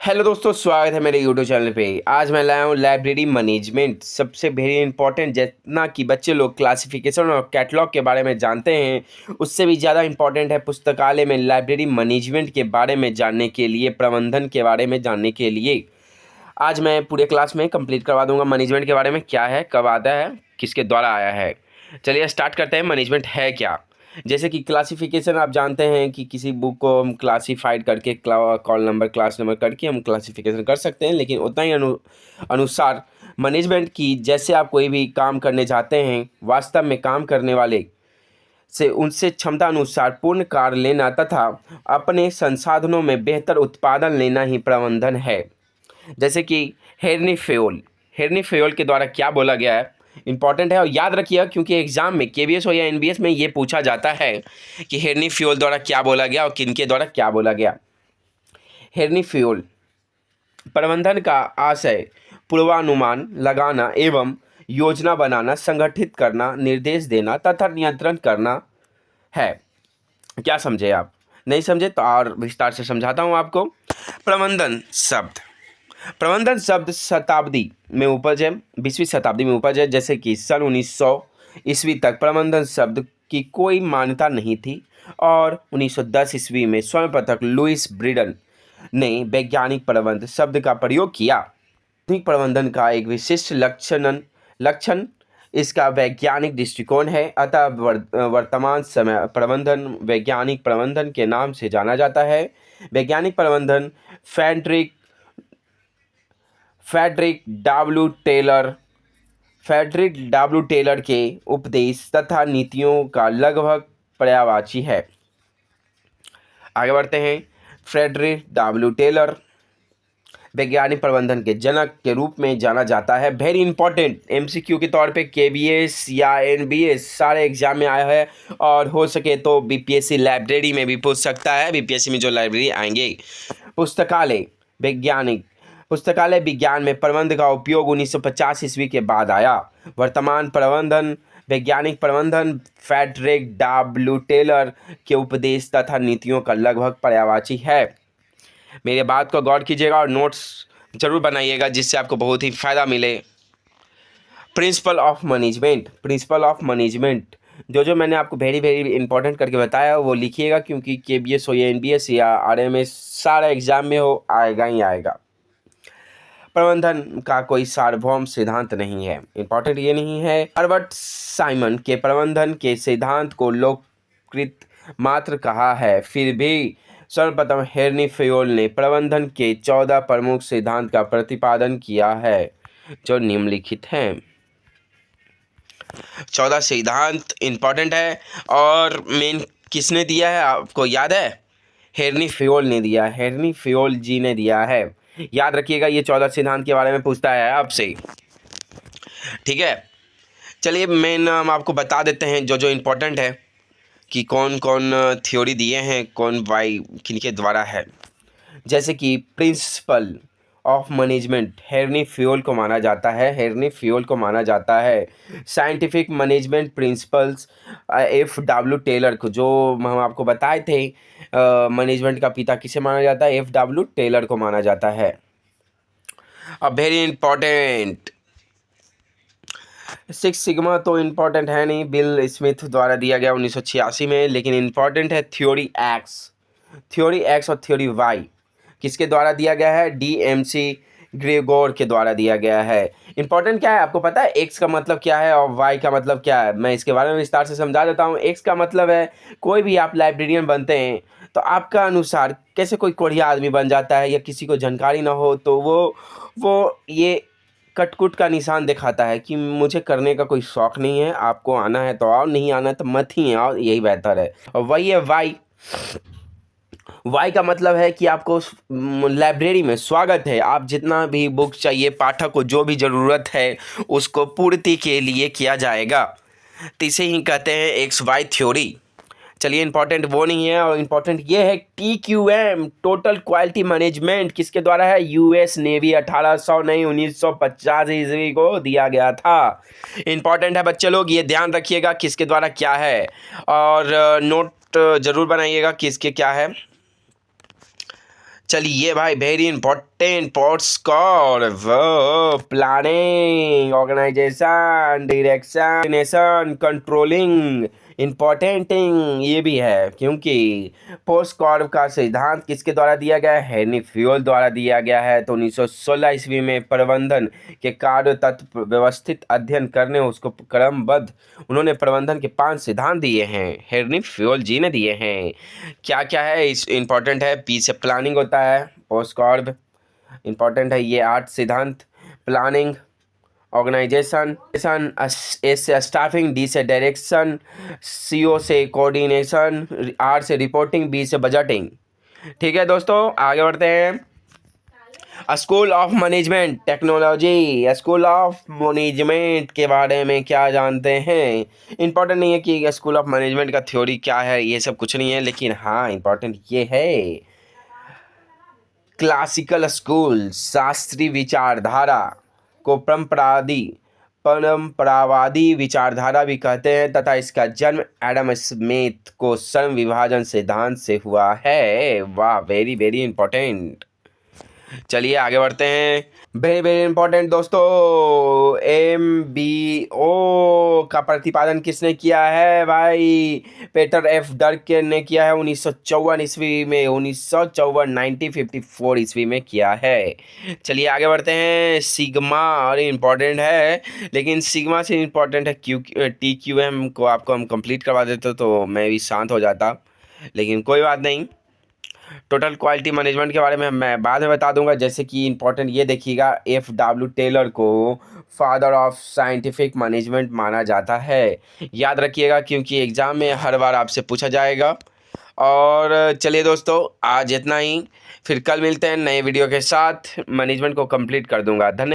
Hello दोस्तों, स्वागत है मेरे यूट्यूब चैनल पे। आज मैं लाया हूँ लाइब्रेरी मैनेजमेंट। सबसे वेरी इंपॉर्टेंट, जितना कि बच्चे लोग क्लासिफिकेशन और कैटलॉग के बारे में जानते हैं, उससे भी ज़्यादा इंपॉर्टेंट है पुस्तकालय में लाइब्रेरी मैनेजमेंट के बारे में जानने के लिए, प्रबंधन के बारे में जानने के लिए। आज मैं पूरे क्लास में कंप्लीट करवा दूंगा मैनेजमेंट के बारे में, क्या है, कब आता है, किसके द्वारा आया है। चलिए स्टार्ट करते हैं। मैनेजमेंट है क्या? जैसे कि क्लासिफिकेशन आप जानते हैं कि किसी बुक को हम क्लासीफाइड करके कॉल नंबर, क्लास नंबर करके हम क्लासिफिकेशन कर सकते हैं, लेकिन उतना ही अनुसार मैनेजमेंट की, जैसे आप कोई भी काम करने जाते हैं, वास्तव में काम करने वाले से उनसे क्षमता अनुसार पूर्ण कार्य लेना तथा अपने संसाधनों में बेहतर उत्पादन लेना ही प्रबंधन है। जैसे कि हेरनी फेयोल के द्वारा क्या बोला गया है, इंपॉर्टेंट है और याद रखिएगा, क्योंकि एग्जाम में केबीएस हो या एनबीएस में ये पूछा जाता है कि हेरनी फेयोल द्वारा क्या बोला गया और किनके द्वारा क्या बोला गया। हेरनी फेयोल प्रबंधन का आशय पूर्वानुमान लगाना एवं योजना बनाना, संगठित करना, निर्देश देना तथा नियंत्रण करना है। क्या समझे आप? नहीं समझे तो और विस्तार से समझाता हूँ आपको। प्रबंधन शब्द शताब्दी में उपज है, 20वीं शताब्दी में उपज है। जैसे कि सन 1900 ईस्वी तक प्रबंधन शब्द की कोई मान्यता नहीं थी और 1910 ईस्वी में स्वयं लुइस ब्रीडन ने वैज्ञानिक प्रबंध शब्द का प्रयोग किया। आधुनिक प्रबंधन का एक विशिष्ट लक्षण इसका वैज्ञानिक दृष्टिकोण है। अतः वर्तमान समय प्रबंधन वैज्ञानिक प्रबंधन के नाम से जाना जाता है। वैज्ञानिक प्रबंधन फ्रेडरिक डब्ल्यू टेलर के उपदेश तथा नीतियों का लगभग पर्यायवाची है। आगे बढ़ते हैं। फ्रेडरिक डब्ल्यू टेलर वैज्ञानिक प्रबंधन के जनक के रूप में जाना जाता है। वेरी इंपॉर्टेंट, एमसीक्यू के तौर पे केबीएस या एनबीएस सारे एग्जाम में आया है और हो सके तो बीपीएससी लाइब्रेरी में भी पूछ सकता है। बीपीएससी में जो लाइब्रेरी आएंगे। पुस्तकालय विज्ञान में प्रबंध का उपयोग 1950 ईस्वी के बाद आया। वर्तमान प्रबंधन वैज्ञानिक प्रबंधन फ्रेडरिक डब्ल्यू टेलर के उपदेश तथा नीतियों का लगभग पर्यायवाची है। मेरे बात को गौर कीजिएगा और नोट्स जरूर बनाइएगा, जिससे आपको बहुत ही फायदा मिले। प्रिंसिपल ऑफ मैनेजमेंट जो मैंने आपको वेरी वेरी इंपॉर्टेंट करके बताया वो लिखिएगा, क्योंकि केबीएस हो या एनबीएस या आरएमएस सारा एग्जाम में हो, आएगा ही आएगा। प्रबंधन का कोई सार्वभौम सिद्धांत नहीं है, इंपॉर्टेंट ये नहीं है। हर्बर्ट साइमन के प्रबंधन के सिद्धांत को लोककृत मात्र कहा है, फिर भी सर्वप्रथम हेनरी फेयोल ने प्रबंधन के 14 प्रमुख सिद्धांत का प्रतिपादन किया है, जो निम्नलिखित हैं। 14 सिद्धांत इंपॉर्टेंट है और मेन किसने दिया है आपको याद है? हेनरी फेयोल ने दिया, हेनरी फेयोल जी ने दिया है। याद रखिएगा, ये 14 सिद्धांत के बारे में पूछता है आपसे, ठीक है। चलिए मेन हम आपको बता देते हैं जो इंपॉर्टेंट है कि कौन कौन थ्योरी दिए हैं, कौन बाई किनके द्वारा है। जैसे कि principle of management Henri Fayol को माना जाता है। Scientific management principles F W Taylor को, जो हम आपको बताए थे मैनेजमेंट का पिता किसे माना जाता है, एफ.डब्ल्यू टेलर को माना जाता है। अब वेरी इंपॉर्टेंट, सिक्स सिग्मा तो इम्पॉर्टेंट है नहीं, बिल स्मिथ द्वारा दिया गया 1986 में, लेकिन इम्पॉर्टेंट है थ्योरी एक्स और थ्योरी वाई किसके द्वारा दिया गया है? डीएमसी ग्रेगोर के द्वारा दिया गया है। इंपॉर्टेंट क्या है आपको पता है? एक्स का मतलब क्या है और वाई का मतलब क्या है? मैं इसके बारे में विस्तार से समझा देता हूँ। एक्स का मतलब है, कोई भी आप लाइब्रेरियन बनते हैं तो आपका अनुसार कैसे कोई कोढ़िया आदमी बन जाता है या किसी को जानकारी ना हो तो वो ये कटकुट का निशान दिखाता है कि मुझे करने का कोई शौक नहीं है, आपको आना है तो आओ, नहीं आना है तो मत ही आओ, यही बेहतर है। और वही है वाई का मतलब है कि आपको लाइब्रेरी में स्वागत है, आप जितना भी बुक चाहिए, पाठक को जो भी ज़रूरत है उसको पूर्ति के लिए किया जाएगा, तो इसे ही कहते हैं एक्स वाई थ्योरी। चलिए इंपॉर्टेंट वो नहीं है, और इंपॉर्टेंट ये है TQM टोटल क्वालिटी मैनेजमेंट किसके द्वारा है? यूएस नेवी 1800 नहीं 1950 ईस्वी को दिया गया था। इंपॉर्टेंट है बच्चे लोग, ये ध्यान रखिएगा किसके द्वारा क्या है, और नोट जरूर बनाइएगा किसके क्या है। चलिए भाई, वेरी इंपॉर्टेंट पॉट्स कॉल वो प्लानिंग, ऑर्गेनाइजेशन, डायरेक्शन, कंट्रोलिंग, इम्पोर्टेंटिंग ये भी है, क्योंकि पोस्ट कॉर्व का सिद्धांत किसके द्वारा दिया गया है? हेनरी फ्यूल द्वारा दिया गया है। तो 1916 ईस्वी में प्रबंधन के कार्य तत्व व्यवस्थित अध्ययन करने उसको क्रमबद्ध उन्होंने प्रबंधन के 5 सिद्धांत दिए हैं, हेनरी फ्यूल जी ने दिए हैं। क्या क्या है इस इम्पोर्टेंट है? पी से प्लानिंग होता है, पोस्ट कॉर्व इम्पोर्टेंट है। ये 8 सिद्धांत: प्लानिंग, ऑर्गेनाइजेशन, एस से स्टाफिंग, डी से डायरेक्शन, सी ओ से कोऑर्डिनेशन, आर से रिपोर्टिंग, बी से बजटिंग। ठीक है दोस्तों, आगे बढ़ते हैं। School of management technology, school of management के बारे में क्या जानते हैं? इंपॉर्टेंट नहीं है कि स्कूल ऑफ मैनेजमेंट का थ्योरी क्या है, ये सब कुछ नहीं है, लेकिन हाँ इंपॉर्टेंट ये है, क्लासिकल स्कूल शास्त्रीय विचारधारा को परंपरावादी विचारधारा भी कहते हैं, तथा इसका जन्म एडम स्मिथ को श्रम विभाजन सिद्धांत से हुआ है। वाह, वेरी वेरी इंपॉर्टेंट। चलिए आगे बढ़ते हैं। वेरी वेरी इंपॉर्टेंट दोस्तों, MBO का प्रतिपादन किसने किया है भाई? पीटर एफ डर्के ने किया है 1954 ईस्वी में, 1954 ईस्वी में किया है। चलिए आगे बढ़ते हैं। सिग्मा, और इंपॉर्टेंट है, लेकिन सिग्मा से इंपॉर्टेंट है TQM को आपको हम कंप्लीट करवा देते तो मैं भी शांत हो जाता, लेकिन कोई बात नहीं। टोटल क्वालिटी मैनेजमेंट के बारे में मैं बाद में बता दूंगा। जैसे कि इंपॉर्टेंट ये देखिएगा, FW टेलर को फादर ऑफ साइंटिफिक मैनेजमेंट माना जाता है। याद रखिएगा, क्योंकि एग्ज़ाम में हर बार आपसे पूछा जाएगा। और चलिए दोस्तों, आज इतना ही, फिर कल मिलते हैं नए वीडियो के साथ। मैनेजमेंट को कंप्लीट कर दूंगा। धन्यवाद।